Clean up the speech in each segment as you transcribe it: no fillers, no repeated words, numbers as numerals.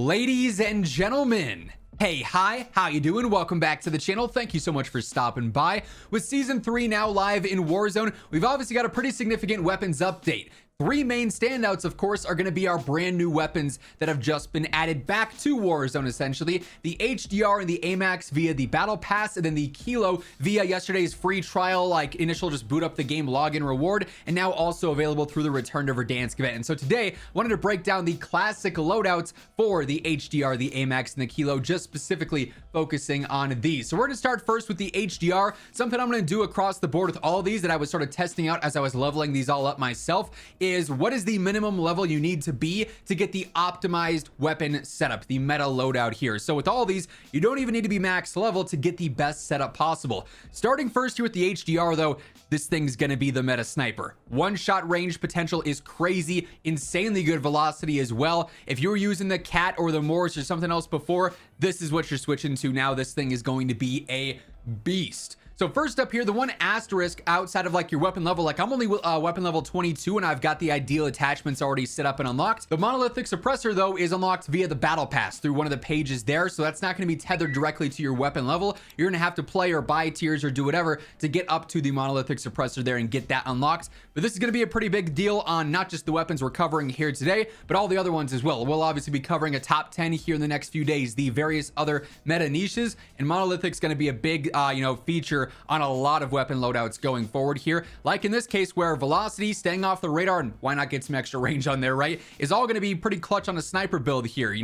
Ladies and gentlemen, hey, hi, how you doing? Welcome back to the channel. Thank you so much for stopping by. With Season 3 now live in Warzone, we've obviously got a pretty significant weapons update. Three main standouts, of course, are going to be our brand new weapons that have just been added back to Warzone, essentially. The HDR and the AMAX via the Battle Pass, and then the Kilo via yesterday's free trial, like initial just boot up the game login reward, and now also available through the Return to Verdansk event. And so today, I wanted to break down the classic loadouts for the HDR, the AMAX, and the Kilo, just specifically focusing on these. So we're going to start first with the HDR. Something I'm going to do across the board with all of these that I was sort of testing out as I was leveling these all up myself is what is the minimum level you need to be to get the optimized weapon setup, the meta loadout here. So with all these, you don't even need to be max level to get the best setup possible. Starting first here with the HDR though, this thing's gonna be the meta sniper. One shot range potential is crazy, insanely good velocity as well. If you were using the Cat or the Morse or something else before, this is what you're switching to now. This thing is going to be a beast. So first up here, the one asterisk outside of like your weapon level, like I'm only weapon level 22 and I've got the ideal attachments already set up and unlocked. The monolithic suppressor though is unlocked via the battle pass through one of the pages there. So that's not going to be tethered directly to your weapon level. You're going to have to play or buy tiers or do whatever to get up to the monolithic suppressor there and get that unlocked. But this is going to be a pretty big deal on not just the weapons we're covering here today, but all the other ones as well. We'll obviously be covering a top 10 here in the next few days, the various other meta niches, and monolithic's going to be a big, feature on a lot of weapon loadouts going forward here. Like in this case where velocity, staying off the radar, and why not get some extra range on there, right, is all going to be pretty clutch on a sniper build here,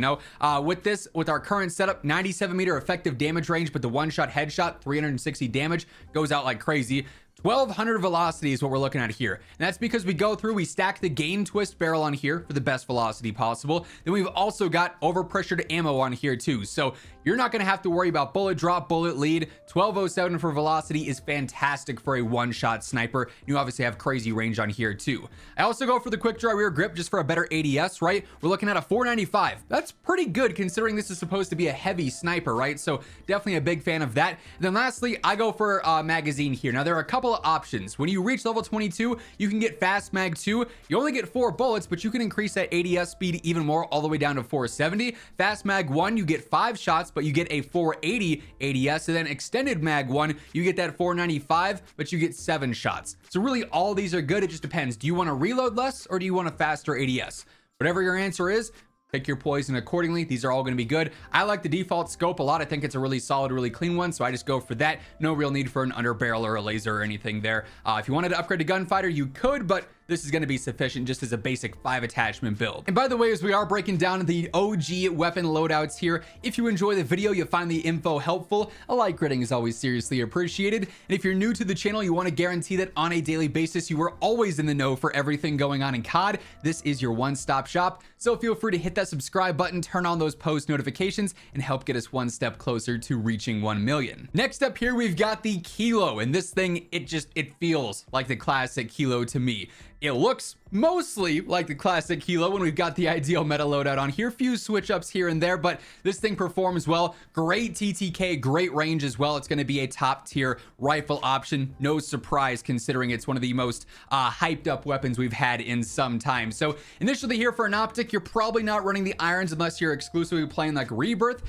with our current setup, 97 meter effective damage range, but the one-shot headshot, 360 damage, goes out like crazy. 1200 velocity is what we're looking at here, and that's because we stack the gain twist barrel on here for the best velocity possible. Then we've also got overpressured ammo on here too, so you're not going to have to worry about bullet drop, bullet lead. 1207 for velocity is fantastic for a one-shot sniper. You obviously have crazy range on here too. I also go for the quick draw rear grip just for a better ADS, right? We're looking at a 495. That's pretty good considering this is supposed to be a heavy sniper, right? So definitely a big fan of that. And then lastly, I go for magazine here. Now there are a couple of options. When you reach level 22, you can get fast mag 2. You only get 4 bullets, but you can increase that ADS speed even more, all the way down to 470. Fast mag 1, you get 5 shots, but you get a 480 ADS. And then extended mag 1, you get that 495, but you get 7 shots. So really all these are good. It just depends. Do you want to reload less or do you want a faster ADS? Whatever your answer is, pick your poison accordingly. These are all going to be good. I like the default scope a lot. I think it's a really solid, really clean one, so I just go for that. No real need for an underbarrel or a laser or anything there. If you wanted to upgrade to gunfighter, you could, but this is going to be sufficient just as a basic 5 attachment build. And by the way, as we are breaking down the OG weapon loadouts here, if you enjoy the video, you find the info helpful, a like rating is always seriously appreciated. And if you're new to the channel, you want to guarantee that on a daily basis, you are always in the know for everything going on in COD. This is your one-stop shop. So feel free to hit that subscribe button, turn on those post notifications, and help get us one step closer to reaching 1 million. Next up here, we've got the Kilo, and this thing, it feels like the classic Kilo to me. It looks mostly like the classic Kilo when we've got the ideal meta loadout on here. Few switch ups here and there, but this thing performs well. Great TTK, great range as well. It's going to be a top tier rifle option. No surprise considering it's one of the most hyped up weapons we've had in some time. So initially here for an optic, you're probably not running the irons unless you're exclusively playing like Rebirth.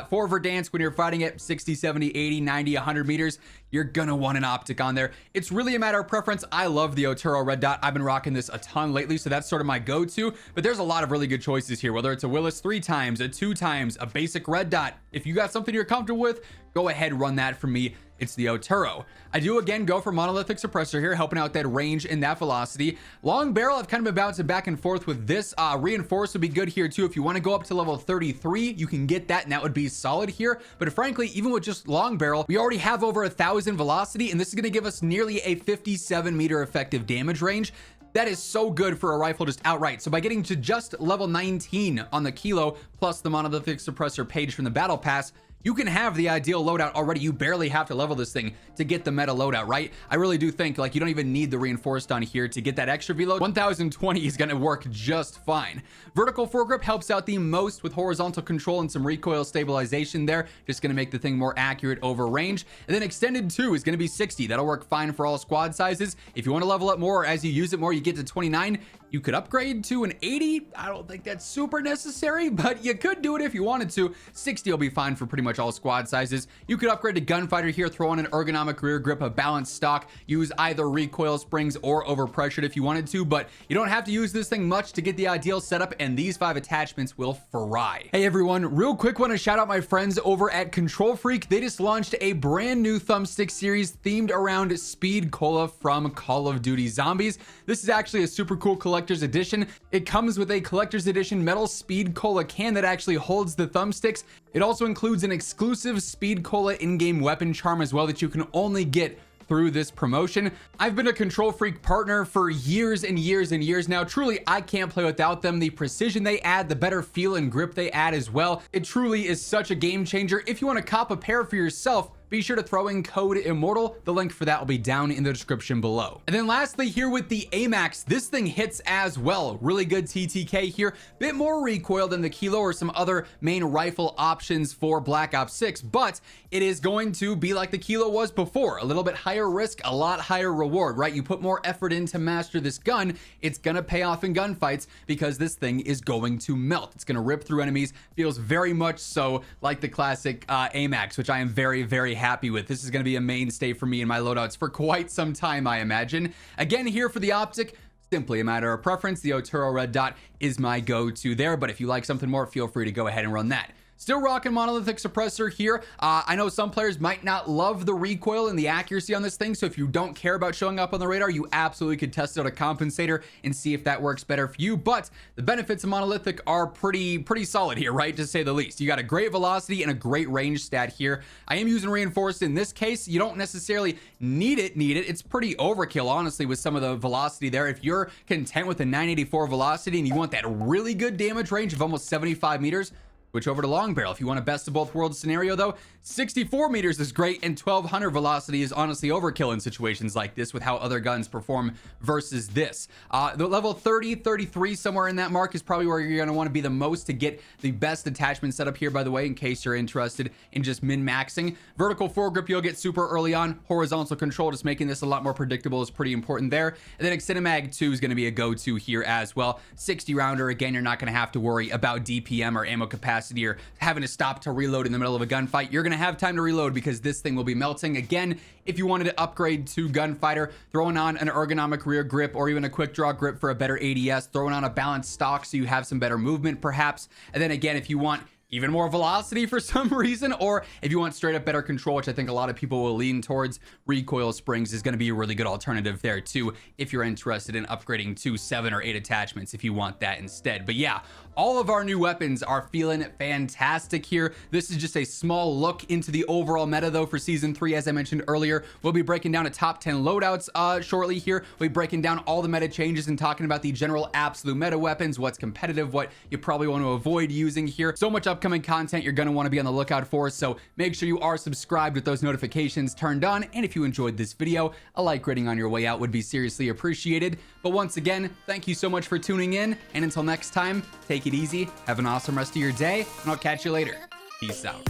For Verdansk, when you're fighting at 60, 70, 80, 90, 100 meters, you're gonna want an optic on there. It's really a matter of preference. I love the Otero red dot. I've been rocking this a ton lately, so that's sort of my go-to, but there's a lot of really good choices here, whether it's a Willis 3 times, a 2 times, a basic red dot. If you got something you're comfortable with, go ahead, run that for me. It's the Otero. I do again go for monolithic suppressor here, helping out that range and that velocity. Long barrel, I've kind of been bouncing back and forth with this. Reinforced would be good here too. If you want to go up to level 33, you can get that, and that would be solid here. But frankly, even with just long barrel, we already have over 1,000 velocity, and this is going to give us nearly a 57 meter effective damage range. That is so good for a rifle just outright. So by getting to just level 19 on the Kilo, plus the monolithic suppressor page from the battle pass, you can have the ideal loadout already. You barely have to level this thing to get the meta loadout, right? I really do think like you don't even need the reinforced on here to get that extra reload. 1020 is going to work just fine. Vertical foregrip helps out the most with horizontal control and some recoil stabilization there. Just going to make the thing more accurate over range. And then extended 2 is going to be 60. That'll work fine for all squad sizes. If you want to level up more, or as you use it more, you get to 29. You could upgrade to an 80. I don't think that's super necessary, but you could do it if you wanted to. 60 will be fine for pretty much all squad sizes. You could upgrade to gunfighter here, throw on an ergonomic rear grip, a balanced stock, use either recoil springs or overpressured if you wanted to, but you don't have to use this thing much to get the ideal setup, and these 5 attachments will fry. Hey everyone, real quick, want to shout out my friends over at Control Freak. They just launched a brand new thumbstick series themed around Speed Cola from Call of Duty Zombies. This is actually a super cool collector's edition. It comes with a collector's edition metal Speed Cola can that actually holds the thumbsticks. It also includes an exclusive Speed Cola in-game weapon charm as well that you can only get through this promotion. I've been a Control Freak partner for years and years and years now. Truly, I can't play without them. The precision they add, the better feel and grip they add as well. It truly is such a game changer. If you want to cop a pair for yourself, be sure to throw in code Immortal. The link for that will be down in the description below. And then lastly, here with the AMAX, this thing hits as well. Really good TTK here. Bit more recoil than the Kilo or some other main rifle options for Black Ops 6, but it is going to be like the Kilo was before. A little bit higher risk, a lot higher reward, right? You put more effort in to master this gun, it's gonna pay off in gunfights because this thing is going to melt. It's gonna rip through enemies. Feels very much so like the classic AMAX, which I am very, very happy with. This is going to be a mainstay for me in my loadouts for quite some time, I imagine. Again, here for the optic, simply a matter of preference. The Oturo red dot is my go-to there, but if you like something more, feel free to go ahead and run that. Still rocking monolithic suppressor here. I know some players might not love the recoil and the accuracy on this thing, so if you don't care about showing up on the radar, you absolutely could test out a compensator and see if that works better for you. But the benefits of monolithic are pretty solid here, right, to say the least. You got a great velocity and a great range stat here. I am using reinforced in this case. You don't necessarily need it. It's pretty overkill, honestly, with some of the velocity there. If you're content with a 984 velocity and you want that really good damage range of almost 75 meters, switch over to long barrel. If you want a best of both worlds scenario though, 64 meters is great, and 1200 velocity is honestly overkill in situations like this with how other guns perform versus this. The level 30, 33, somewhere in that mark is probably where you're gonna wanna be the most to get the best attachment setup here, by the way, in case you're interested in just min-maxing. Vertical foregrip you'll get super early on. Horizontal control, just making this a lot more predictable, is pretty important there. And then Extended Mag 2 is gonna be a go-to here as well. 60 rounder, again, you're not gonna have to worry about DPM or ammo capacity or having to stop to reload in the middle of a gunfight. You're gonna have time to reload because this thing will be melting. Again, if you wanted to upgrade to gunfighter, throwing on an ergonomic rear grip or even a quick draw grip for a better ADS, throwing on a balanced stock so you have some better movement perhaps. And then again, if you want even more velocity for some reason, or if you want straight up better control, which I think a lot of people will lean towards, recoil springs is going to be a really good alternative there too if you're interested in upgrading to 7 or 8 attachments if you want that instead. But yeah, all of our new weapons are feeling fantastic here. This is just a small look into the overall meta though for season 3. As I mentioned earlier, we'll be breaking down a top 10 loadouts shortly here. We'll be breaking down all the meta changes and talking about the general absolute meta weapons, what's competitive, what you probably want to avoid using here. So much upcoming content you're going to want to be on the lookout for, so make sure you are subscribed with those notifications turned on. And if you enjoyed this video, a like rating on your way out would be seriously appreciated. But once again, thank you so much for tuning in, and until next time, take it easy, have an awesome rest of your day, and I'll catch you later. Peace out.